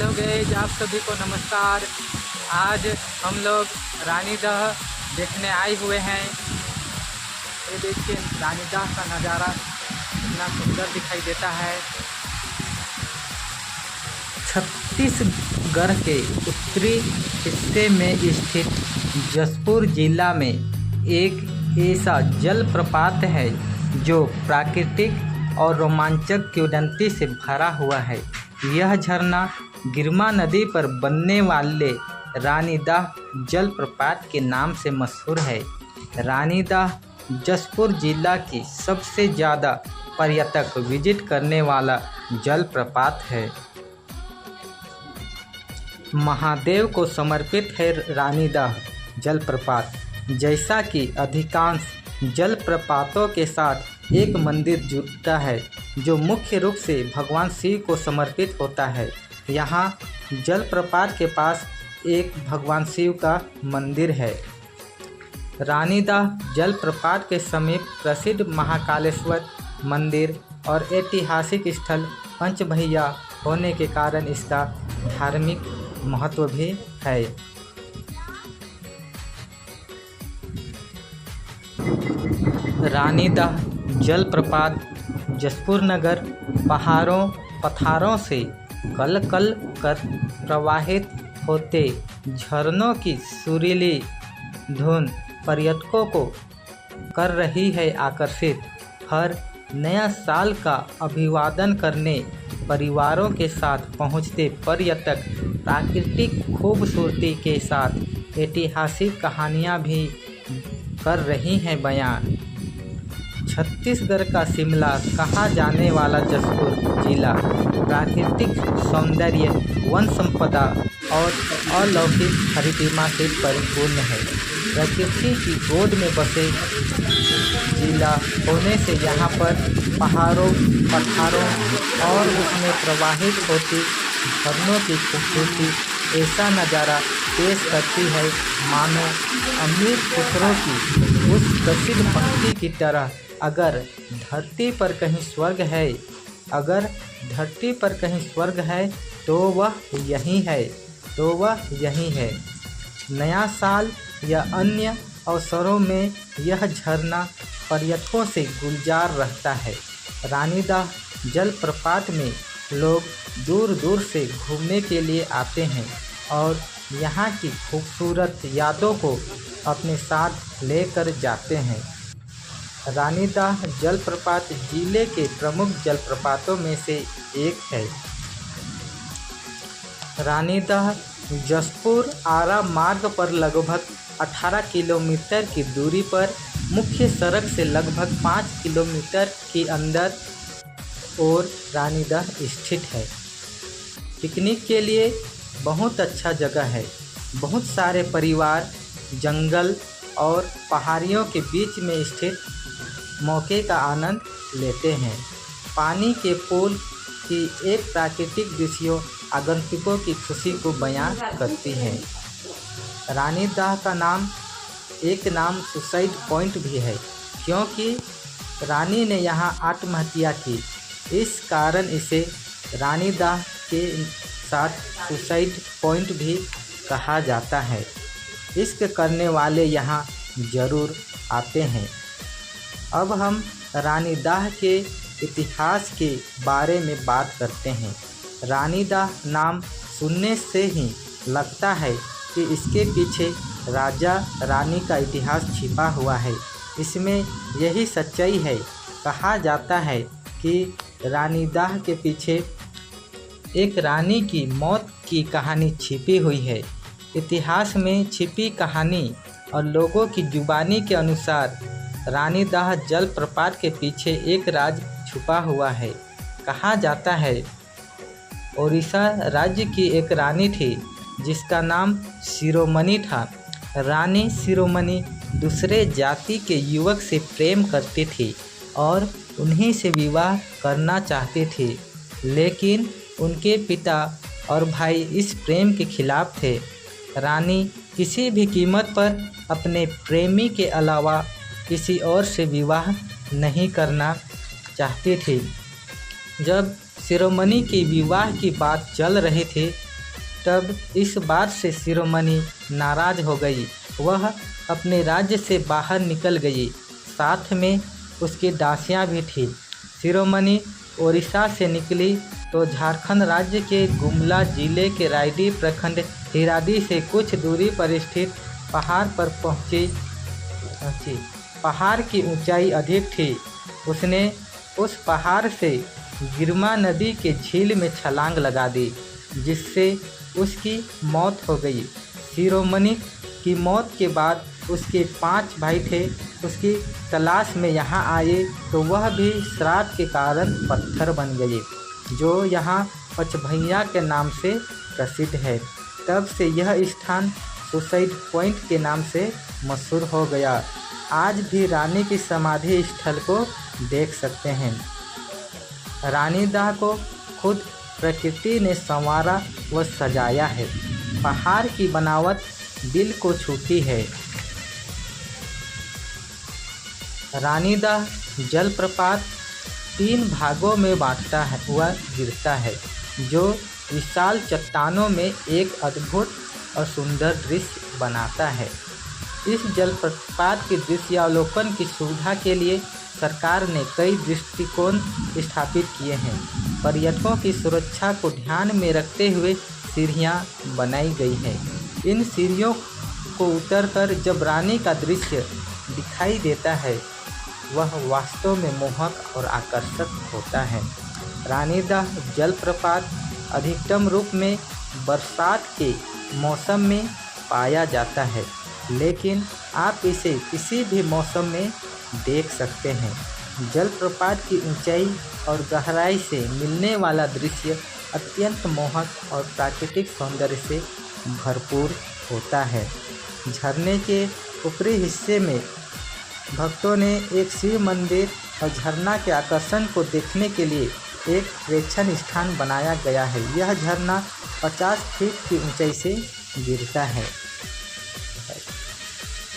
Hello guys, आप सभी को नमस्कार। आज हम लोग रानीदह देखने आए हुए हैं। ये देखिए रानीदह का नज़ारा कितना सुंदर दिखाई देता है। छत्तीसगढ़ के उत्तरी हिस्से में स्थित जशपुर जिला में एक ऐसा जलप्रपात है जो प्राकृतिक और रोमांचक किंवदंती से भरा हुआ है। यह झरना गिरमा नदी पर बनने वाले रानीदह जलप्रपात के नाम से मशहूर है। रानीदह जशपुर जिला की सबसे ज़्यादा पर्यटक विजिट करने वाला जलप्रपात है। महादेव को समर्पित है रानीदह जलप्रपात। जैसा कि अधिकांश जलप्रपातों के साथ एक मंदिर जुड़ता है जो मुख्य रूप से भगवान शिव को समर्पित होता है। यहाँ जलप्रपात के पास एक भगवान शिव का मंदिर है। रानीदह जलप्रपात के समीप प्रसिद्ध महाकालेश्वर मंदिर और ऐतिहासिक स्थल पंचभैया होने के कारण इसका धार्मिक महत्व भी है। रानीदह जलप्रपात जशपुर नगर पठारों से कल कर प्रवाहित होते झरनों की सुरीली धुन पर्यटकों को कर रही है आकर्षित। हर नया साल का अभिवादन करने परिवारों के साथ पहुंचते पर्यटक प्राकृतिक खूबसूरती के साथ ऐतिहासिक कहानियां भी कर रही हैं बयान। छत्तीसगढ़ का शिमला कहा जाने वाला जशपुर जिला प्राकृतिक सौंदर्य, वन संपदा और अलौकिक हरितिमा से परिपूर्ण है। प्रकृति की गोद में बसे जिला होने से यहाँ पर पहाड़ों, पठारों और उसमें प्रवाहित होती झरनों की खूबसूरती ऐसा नज़ारा पेश करती है मानो अमीर खुसरो की उस प्रसिद्ध पंक्ति की तरह, अगर धरती पर कहीं स्वर्ग है तो वह यही है। नया साल या अन्य अवसरों में यह झरना पर्यटकों से गुलजार रहता है। रानीदह जलप्रपात में लोग दूर दूर से घूमने के लिए आते हैं और यहाँ की खूबसूरत यादों को अपने साथ लेकर जाते हैं। रानीदह जलप्रपात जिले के प्रमुख जलप्रपातों में से एक है। रानीदह जशपुर आरा मार्ग पर लगभग 18 किलोमीटर की दूरी पर मुख्य सड़क से लगभग 5 किलोमीटर के अंदर और रानीदह स्थित है। पिकनिक के लिए बहुत अच्छा जगह है। बहुत सारे परिवार जंगल और पहाड़ियों के बीच में स्थित मौके का आनंद लेते हैं। पानी के पूल की एक प्राकृतिक दृश्य आगंतुकों की खुशी को बयां करती है। रानीदह का नाम सुसाइड पॉइंट भी है क्योंकि रानी ने यहाँ आत्महत्या की। इस कारण इसे रानीदह के साथ सुसाइड पॉइंट भी कहा जाता है। इश्क करने वाले यहाँ ज़रूर आते हैं। अब हम रानीदह के इतिहास के बारे में बात करते हैं। रानीदह नाम सुनने से ही लगता है कि इसके पीछे राजा रानी का इतिहास छिपा हुआ है। इसमें यही सच्चाई है। कहा जाता है कि रानीदह के पीछे एक रानी की मौत की कहानी छिपी हुई है। इतिहास में छिपी कहानी और लोगों की जुबानी के अनुसार रानीदह जलप्रपात के पीछे एक राज छुपा हुआ है। कहा जाता है ओडिशा राज्य की एक रानी थी जिसका नाम शिरोमणि था। रानी शिरोमणि दूसरे जाति के युवक से प्रेम करती थी और उन्हीं से विवाह करना चाहती थी, लेकिन उनके पिता और भाई इस प्रेम के खिलाफ थे। रानी किसी भी कीमत पर अपने प्रेमी के अलावा किसी और से विवाह नहीं करना चाहती थी। जब शिरोमणि की विवाह की बात चल रही थी तब इस बात से शिरोमणि नाराज हो गई। वह अपने राज्य से बाहर निकल गई, साथ में उसकी दासियां भी थीं। शिरोमणि ओडिशा से निकली तो झारखंड राज्य के गुमला जिले के रायडीह प्रखंड हिरादी से कुछ दूरी पर स्थित पहाड़ पर पहुंची। पहाड़ की ऊंचाई अधिक थी। उसने उस पहाड़ से गिरमा नदी के झील में छलांग लगा दी, जिससे उसकी मौत हो गई। शिरोमणि की मौत के बाद उसके 5 भाई थे, उसकी तलाश में यहाँ आए तो वह भी श्राप के कारण पत्थर बन गए, जो यहाँ पचभैया के नाम से प्रसिद्ध है। तब से यह स्थान सुसाइड पॉइंट के नाम से मशहूर हो गया। आज भी रानी की समाधि स्थल को देख सकते हैं। रानी दाह को खुद प्रकृति ने संवारा व सजाया है। पहाड़ की बनावट दिल को छूती है। रानी दाह जलप्रपात 3 भागों में बांटता है व गिरता है, जो विशाल चट्टानों में एक अद्भुत और सुंदर दृश्य बनाता है। इस जलप्रपात के दृश्यावलोकन की सुविधा के लिए सरकार ने कई दृष्टिकोण स्थापित किए हैं। पर्यटकों की सुरक्षा को ध्यान में रखते हुए सीढ़ियां बनाई गई हैं। इन सीढ़ियों को उतरकर जब रानी का दृश्य दिखाई देता है, वह वास्तव में मोहक और आकर्षक होता है। रानी दाह जलप्रपात अधिकतम रूप में बरसात के मौसम में पाया जाता है, लेकिन आप इसे किसी भी मौसम में देख सकते हैं। जलप्रपात की ऊंचाई और गहराई से मिलने वाला दृश्य अत्यंत मोहक और प्राकृतिक सौंदर्य से भरपूर होता है। झरने के ऊपरी हिस्से में भक्तों ने एक शिव मंदिर और झरना के आकर्षण को देखने के लिए एक प्रेक्षण स्थान बनाया गया है। यह झरना 50 फीट की ऊंचाई से गिरता है।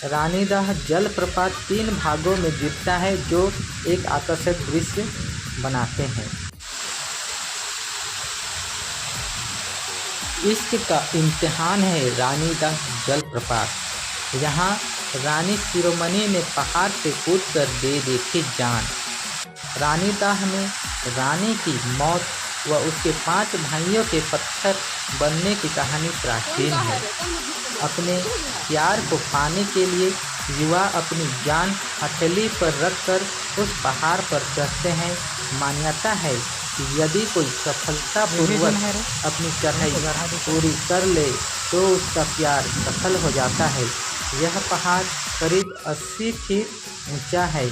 रानी दाह जलप्रपात 3 भागों में गिरता है, जो एक आकर्षक दृश्य बनाते हैं। इश्क का इम्तिहान है रानी दाह जलप्रपात। यहाँ रानी शिरोमणि ने पहाड़ से कूदकर दे देखी जान। रानी दाह में रानी की मौत व उसके 5 भाइयों के पत्थर बनने की कहानी प्राचीन है। अपने प्यार को पाने के लिए युवा अपनी जान हथेली पर रखकर उस पहाड़ पर चढ़ते हैं। मान्यता है कि यदि कोई सफलतापूर्वक अपनी चढ़ाई पूरी कर ले तो उसका प्यार सफल हो जाता है। यह पहाड़ करीब 80 फीट ऊंचा है।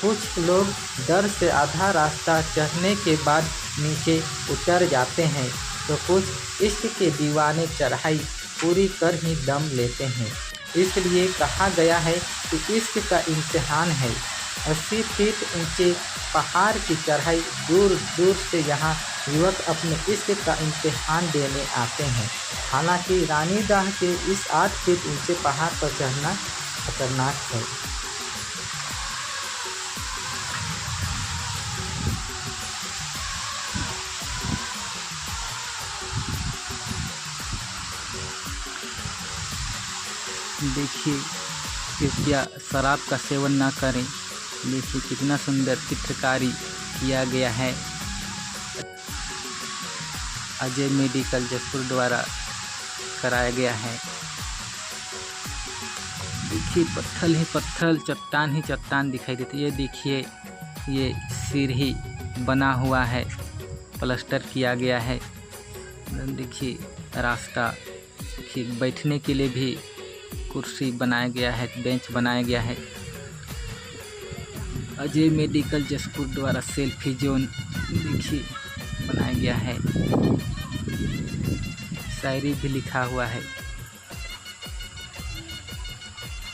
कुछ लोग डर से आधा रास्ता चढ़ने के बाद नीचे उतर जाते हैं, तो कुछ इश्क के दीवाने चढ़ाई पूरी कर ही दम लेते हैं। इसलिए कहा गया है कि इश्क का इम्तिहान है। 80 फीट ऊंचे पहाड़ की चढ़ाई दूर दूर से यहाँ युवक अपने इश्क का इम्तिहान देने आते हैं। हालांकि रानी दाह के इस 8 फीट ऊंचे पहाड़ पर चढ़ना खतरनाक है। देखिए, कृपया शराब का सेवन ना करें। देखिए कितना सुंदर चित्रकारी किया गया है। अजय मेडिकल जसपुर द्वारा कराया गया है। देखिए पत्थर ही पत्थर, चट्टान ही चट्टान दिखाई देती है। ये देखिए, ये सीढ़ी बना हुआ है, प्लास्टर किया गया है। देखिए रास्ता, देखिए बैठने के लिए भी कुर्सी बनाया गया है, बेंच बनाया गया है। अजय मेडिकल जसपुर द्वारा सेल्फी जोन देखिए बनाया गया है। शायरी भी लिखा हुआ है।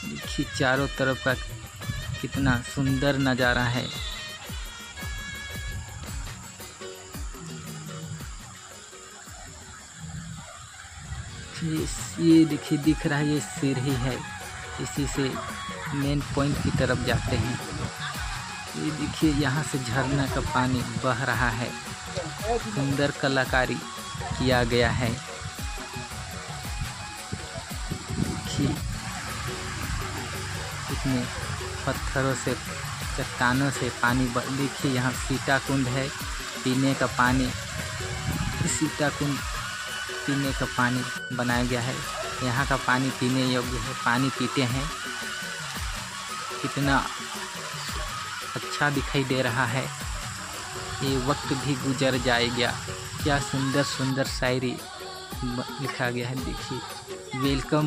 देखिए चारों तरफ का कितना सुंदर नज़ारा है। ये देखिए दिख रहा है, ये सीढ़ी है, इसी से मेन पॉइंट की तरफ जाते हैं। ये देखिए यहाँ से झरना का पानी बह रहा है। सुंदर कलाकारी किया गया है। इसमें पत्थरों से, चट्टानों से पानी देखिए यहाँ सीता कुंड है, पीने का पानी, सीता कुंड पीने का पानी बनाया गया है। यहाँ का पानी पीने योग्य है, पानी पीते हैं, कितना अच्छा दिखाई दे रहा है। ये वक्त भी गुजर जाएगा। क्या सुंदर सुंदर शायरी लिखा गया है। देखिए, वेलकम